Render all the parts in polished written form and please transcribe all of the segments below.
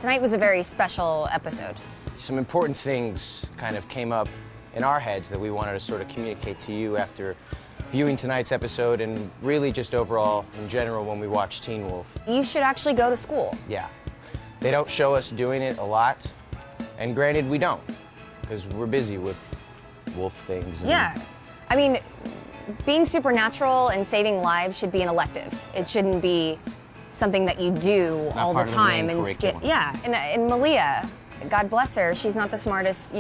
Tonight was a very special episode. Some important things kind of came up in our heads that we wanted to sort of communicate to you after viewing tonight's episode and really just overall in general when we watch Teen Wolf. You should actually go to school. Yeah. They don't show us doing it a lot, and granted we don't, because we're busy with wolf things. And yeah. I mean, being supernatural and saving lives should be an elective. It shouldn't be something that you do Not all the part of the time main and curriculum. yeah. And Malia, God bless her, she's not the smartest,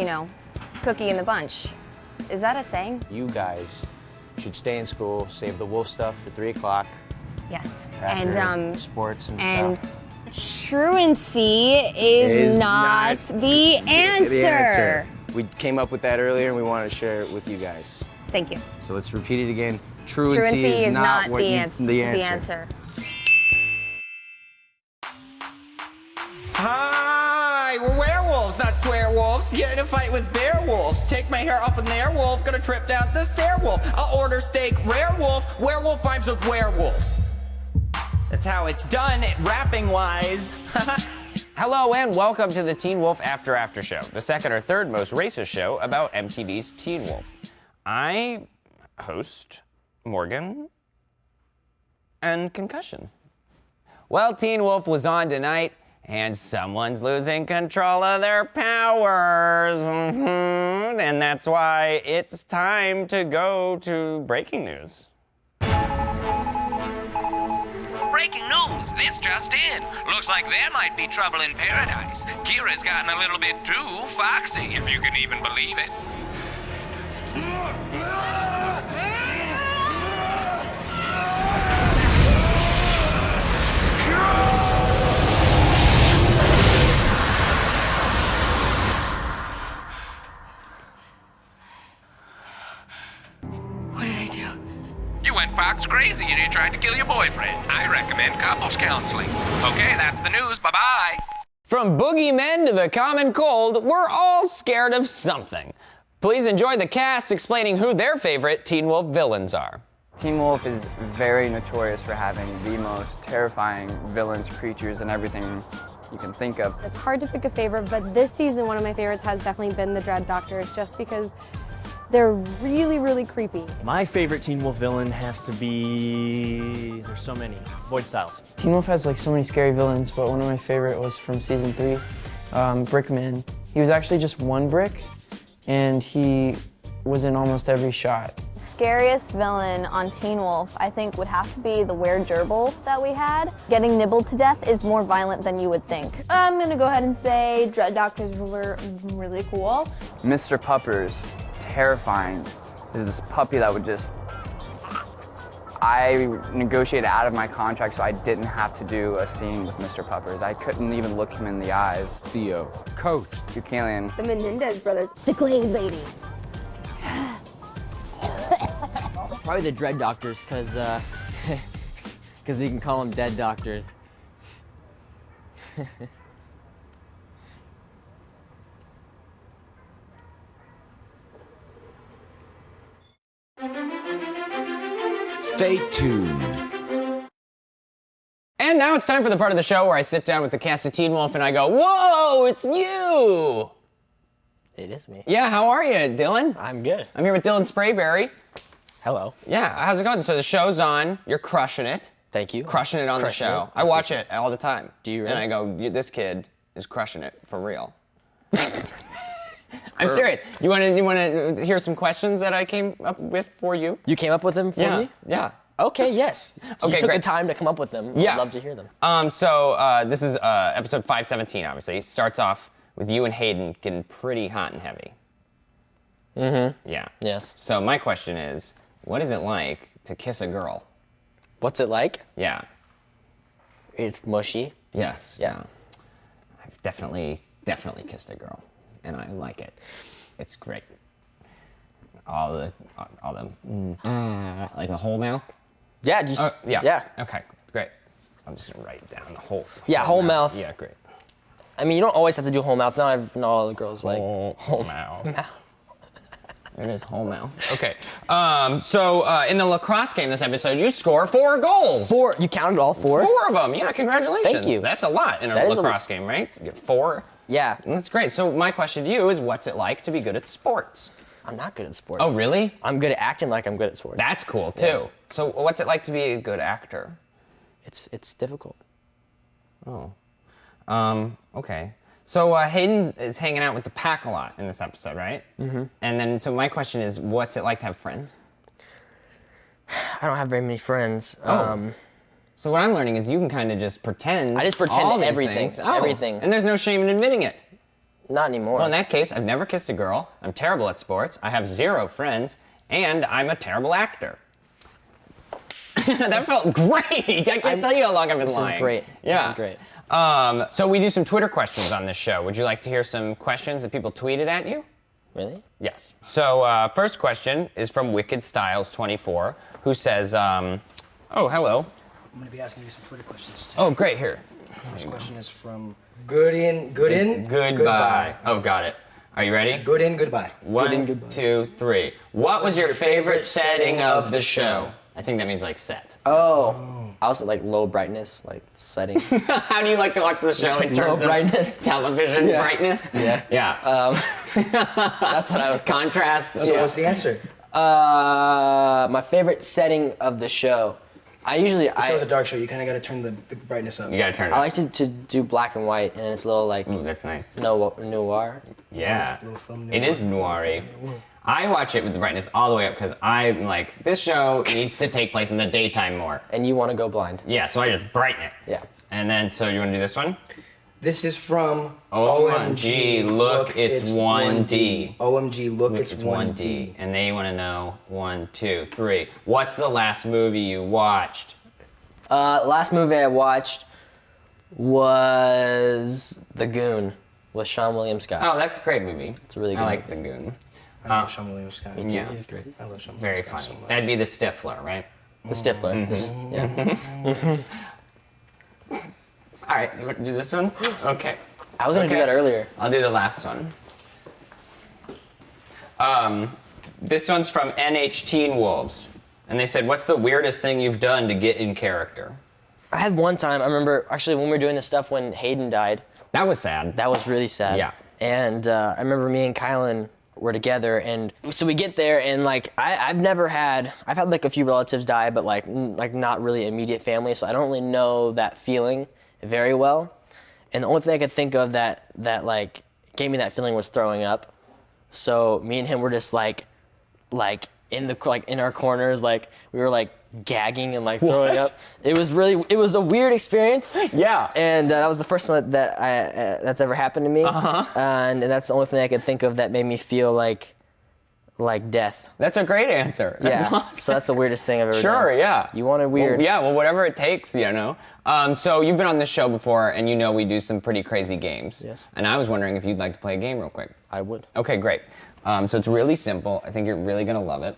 cookie in the bunch. Is that a saying? You guys should stay in school, save the wolf stuff for 3 o'clock. Yes. After And sports and stuff. truancy is not the answer. We came up with that earlier and we wanted to share it with you guys. Thank you. So let's repeat it again. Truancy is not what the the answer. Hi, we're werewolves, not swearwolves. Get in a fight with bear wolves. Take my hair up in the air wolf. Gonna trip down the stair wolf. I'll order steak rare wolf. Werewolf rhymes with werewolf. That's how it's done, rapping wise. Hello and welcome to the Teen Wolf After Show, the second or third most racist show about MTV's Teen Wolf. I host Morgan and Concussion. Well, Teen Wolf was on tonight, and someone's losing control of their powers. And that's why it's time to go to breaking news. Breaking news, this just in. Looks like there might be trouble in paradise. Kira's gotten a little bit too foxy, if you can even believe it. What did I do? You went fox crazy and you tried to kill your boyfriend. I recommend couples counseling. Okay, that's the news. Bye-bye. From boogeymen to the common cold, we're all scared of something. Please enjoy the cast explaining who their favorite Teen Wolf villains are. Teen Wolf is very notorious for having the most terrifying villains, creatures, and everything you can think of. It's hard to pick a favorite, but this season one of my favorites has definitely been the Dread Doctors, just because they're really, really creepy. My favorite Teen Wolf villain has to be, there's so many, Void Styles. Teen Wolf has like so many scary villains, but one of my favorite was from season 3, Brickman. He was actually just one brick, and he was in almost every shot. Scariest villain on Teen Wolf, I think, would have to be the were-gerbil that we had. Getting nibbled to death is more violent than you would think. I'm gonna go ahead and say Dread Doctors were really cool. Mr. Puppers, terrifying. There's this puppy that would just... I negotiated out of my contract so I didn't have to do a scene with Mr. Puppers. I couldn't even look him in the eyes. Theo, Coach, Deucalion. The Menendez brothers. The Glaze Lady. Probably the Dread Doctors, because we can call them dead doctors. stay tuned. And now it's time for the part of the show where I sit down with the cast of Teen Wolf and I go, whoa, it's you! It is me. Yeah, how are you, Dylan? I'm good. I'm here with Dylan Sprayberry. Hello. Yeah, how's it going? So the show's on, you're crushing it. Thank you. Crushing it on the Crushing show. it. I watch it all the time. Do you really? And I go, this kid is crushing it for real. I'm serious. You want to hear some questions that I came up with for you? You came up with them for me? Yeah. Okay, yes. Okay, you took great. the time to come up with them. Yeah. I'd love to hear them. This is episode 517, obviously. Starts off with you and Hayden getting pretty hot and heavy. Mm-hmm. Yeah. Yes. So my question is, what is it like to kiss a girl? What's it like? Yeah. It's mushy. Yes. Yeah. I've definitely kissed a girl, and I like it. It's great. All the like the whole mouth. Yeah. Just Yeah. Yeah. Okay. Great. I'm just gonna write it down. The whole. Yeah. Whole mouth. Yeah. Great. I mean, you don't always have to do whole mouth. Not all the girls like Whole mouth. There it is, whole mouth. Okay. So in the lacrosse game this episode, you score 4 goals. 4. You counted all 4? 4 of them. Yeah, congratulations. Thank you. That's a lot in a lacrosse game, right? You get 4. Yeah. That's great. So my question to you is, what's it like to be good at sports? I'm not good at sports. Oh, really? I'm good at acting like I'm good at sports. That's cool too. Yes. So what's it like to be a good actor? It's difficult. Oh. Okay. So Hayden is hanging out with the pack a lot in this episode, right? Mm-hmm. And then, so my question is, what's it like to have friends? I don't have very many friends. So what I'm learning is you can kind of just pretend. I just pretend all these everything. things. Oh. Everything. And there's no shame in admitting it. Not anymore. Well, in that case, I've never kissed a girl. I'm terrible at sports. I have 0 friends, and I'm a terrible actor. That felt great. I can't tell you how long I've been lying. This is great. Yeah. This is great. So we do some Twitter questions on this show. Would you like to hear some questions that people tweeted at you? Really? Yes. So first question is from Wicked Styles 24, who says, oh, hello. I'm going to be asking you some Twitter questions, too. Oh, great. Here. First question is from Goodbye. Oh, got it. Are you ready? Goodbye. 1, 2, 3. What was your favorite setting of the show? I think that means like set. Oh. I was at like low brightness, like setting. How do you like to watch the show in terms low brightness. of television brightness? Yeah. Yeah. That's what I was. Contrast. So what's the answer? My favorite setting of the show. The show's a dark show. You kind of got to turn the brightness up. You got to turn it I up. like to do black and white, and it's a little like. Ooh, that's nice. Noir. Yeah. It is noir-y. I watch it with the brightness all the way up because I'm like, this show needs to take place in the daytime more. And you want to go blind. Yeah, so I just brighten it. Yeah. And then, so you want to do this one? This is from OMG, look, it's 1D. OMG, look, it's 1D. And they want to know 1, 2, 3. What's the last movie you watched? Last movie I watched was The Goon with Sean William Scott. Oh, that's a great movie. It's a really good I like movie. The Goon. I love Sean William Scott. Me too. Yeah. He's great. I love Sean William Very Scott funny. so much. That'd be the Stifler, right? The Stifler. Yeah. All right, you want to do this one? Okay. I was gonna do that earlier. I'll do the last one. This one's from NH Teen Wolves. And they said, what's the weirdest thing you've done to get in character? I had one time, I remember actually when we were doing this stuff when Hayden died. That was sad. That was really sad. Yeah. And I remember me and Kylan were together, and so we get there, and like I've had like a few relatives die, but like not really immediate family, so I don't really know that feeling very well. And the only thing I could think of that like gave me that feeling was throwing up. So me and him were just like in our corners, like we were like gagging and like throwing up. It was a weird experience. Yeah. And that was the first time that that's ever happened to me. And that's the only thing I could think of that made me feel like death. That's a great answer. That's Yeah. awesome. So that's the weirdest thing I've ever done. Sure, yeah. You want it weird. Well, whatever it takes, you know. So you've been on this show before, and you know we do some pretty crazy games. Yes. And I was wondering if you'd like to play a game real quick. I would. Okay, great. So it's really simple. I think you're really gonna love it.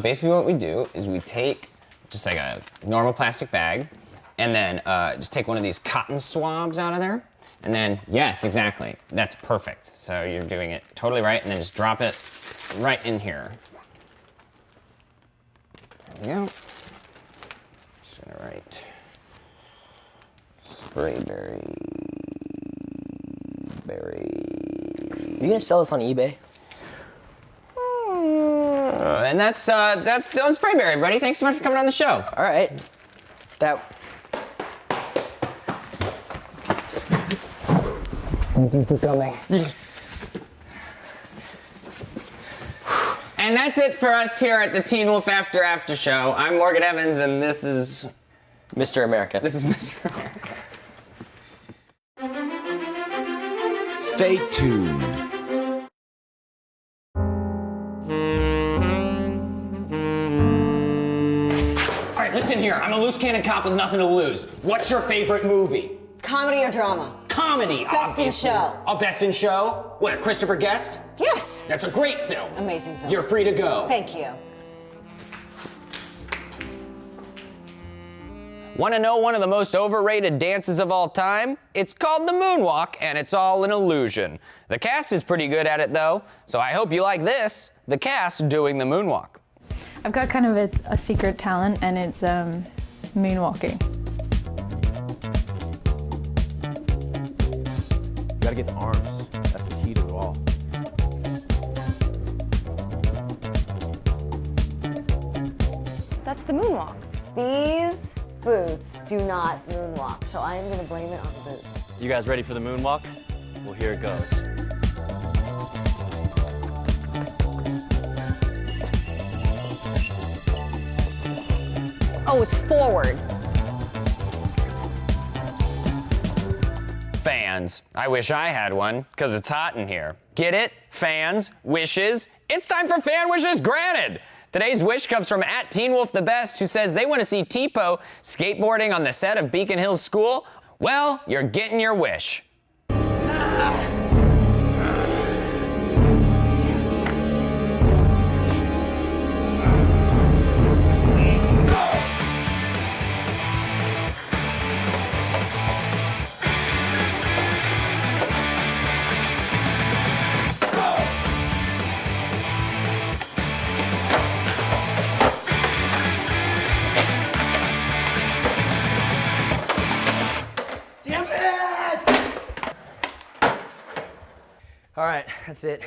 Basically what we do is we take just like a normal plastic bag, and then just take one of these cotton swabs out of there, and then, yes, exactly. That's perfect. So you're doing it totally right, and then just drop it right in here. There we go. Just gonna write Sprayberry berry. You gonna sell this on eBay? And that's Dylan Sprayberry, everybody. Thanks so much for coming on the show. All right. Thank you for coming. And that's it for us here at the Teen Wolf After Show. I'm Morgan Evans, and this is Mr. America. This is Mr. America. Stay tuned. All right, listen here. I'm a loose cannon cop with nothing to lose. What's your favorite movie? Comedy or drama? Comedy. Best in show. Oh, Best in Show? What, Christopher Guest? Yes. That's a great film. Amazing film. You're free to go. Thank you. Want to know one of the most overrated dances of all time? It's called the moonwalk, and it's all an illusion. The cast is pretty good at it, though, so I hope you like this, the cast doing the moonwalk. I've got kind of a secret talent, and it's moonwalking. You gotta get the arms. That's the key to it all. That's the moonwalk. These boots do not moonwalk, so I am going to blame it on the boots. You guys ready for the moonwalk? Well, here it goes. Oh, it's forward. Fans. I wish I had one, because it's hot in here. Get it? Fans, wishes. It's time for Fan Wishes Granted. Today's wish comes from @TeenWolfTheBest, who says they want to see Tipo skateboarding on the set of Beacon Hills School. Well, you're getting your wish. All right, that's it.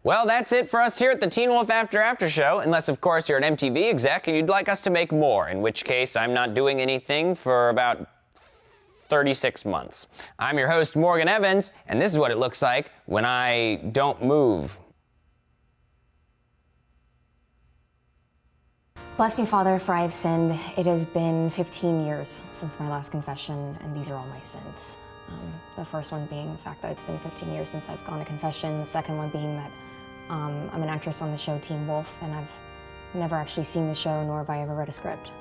Well, that's it for us here at the Teen Wolf After Show, unless, of course, you're an MTV exec and you'd like us to make more, in which case I'm not doing anything for about 36 months. I'm your host, Morgan Evans, and this is what it looks like when I don't move. Bless me, Father, for I have sinned. It has been 15 years since my last confession, and these are all my sins. The first one being the fact that it's been 15 years since I've gone to confession. The second one being that I'm an actress on the show Teen Wolf, and I've never actually seen the show, nor have I ever read a script.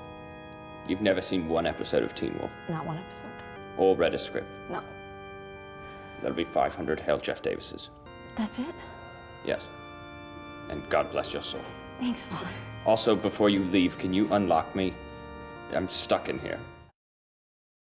You've never seen one episode of Teen Wolf? Not one episode. Or read a script? No. That'll be 500 Hail Jeff Davises. That's it? Yes. And God bless your soul. Thanks, Father. Also, before you leave, can you unlock me? I'm stuck in here.